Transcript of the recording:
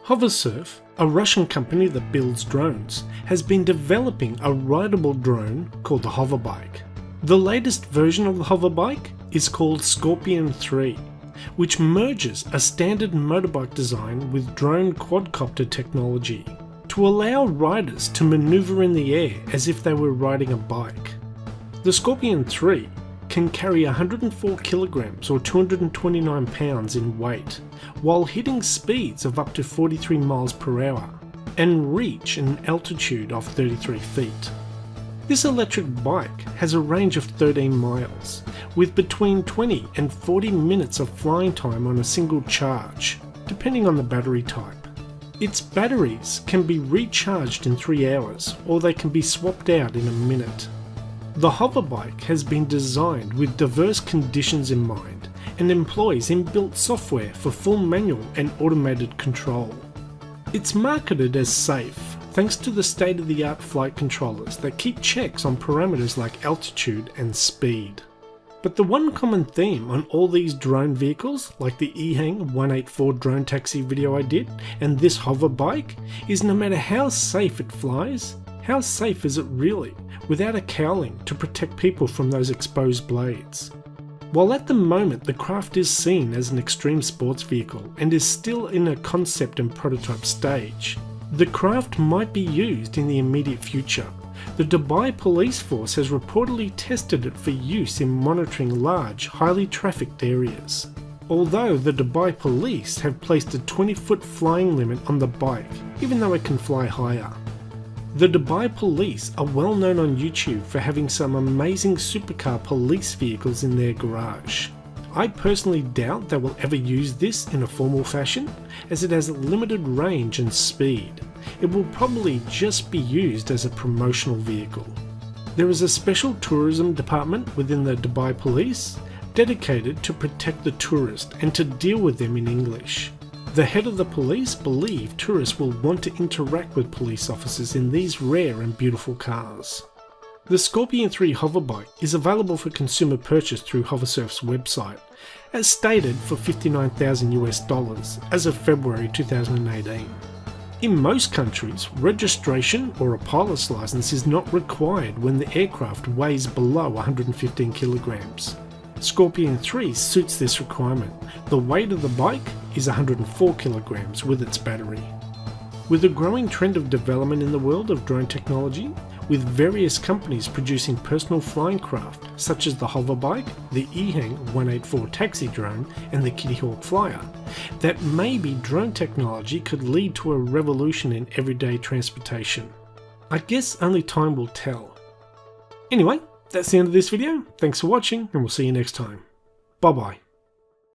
Hoversurf, a Russian company that builds drones, has been developing a rideable drone called the Hoverbike. The latest version of the Hoverbike is called Scorpion 3, which merges a standard motorbike design with drone quadcopter technology to allow riders to maneuver in the air as if they were riding a bike. The Scorpion 3 can carry 104 kilograms or 229 pounds in weight, while hitting speeds of up to 43 miles per hour and reach an altitude of 33 feet. This electric bike has a range of 13 miles, with between 20 and 40 minutes of flying time on a single charge, depending on the battery type. Its batteries can be recharged in 3 hours, or they can be swapped out in a minute. The Hoverbike has been designed with diverse conditions in mind and employs inbuilt software for full manual and automated control. It's marketed as safe thanks to the state-of-the-art flight controllers that keep checks on parameters like altitude and speed. But the one common theme on all these drone vehicles, like the EHang 184 drone taxi video I did and this Hoverbike, is no matter how safe it flies, how safe is it really, without a cowling to protect people from those exposed blades? While at the moment the craft is seen as an extreme sports vehicle and is still in a concept and prototype stage, the craft might be used in the immediate future. The Dubai police force has reportedly tested it for use in monitoring large, highly trafficked areas. Although the Dubai police have placed a 20-foot flying limit on the bike, even though it can fly higher. The Dubai police are well known on YouTube for having some amazing supercar police vehicles in their garage. I personally doubt they will ever use this in a formal fashion, as it has a limited range and speed. It will probably just be used as a promotional vehicle. There is a special tourism department within the Dubai police dedicated to protect the tourist and to deal with them in English. The head of the police believes tourists will want to interact with police officers in these rare and beautiful cars. The Scorpion 3 Hoverbike is available for consumer purchase through Hoversurf's website, as stated for $59,000 as of February 2018. In most countries, registration or a pilot's license is not required when the aircraft weighs below 115 kilograms. Scorpion 3 suits this requirement. The weight of the bike is 104 kilograms with its battery. With a growing trend of development in the world of drone technology, with various companies producing personal flying craft such as the Hoverbike, the EHang 184 taxi drone and the Kitty Hawk Flyer, that maybe drone technology could lead to a revolution in everyday transportation. I guess only time will tell. Anyway, that's the end of this video. Thanks for watching and we'll see you next time. Bye bye.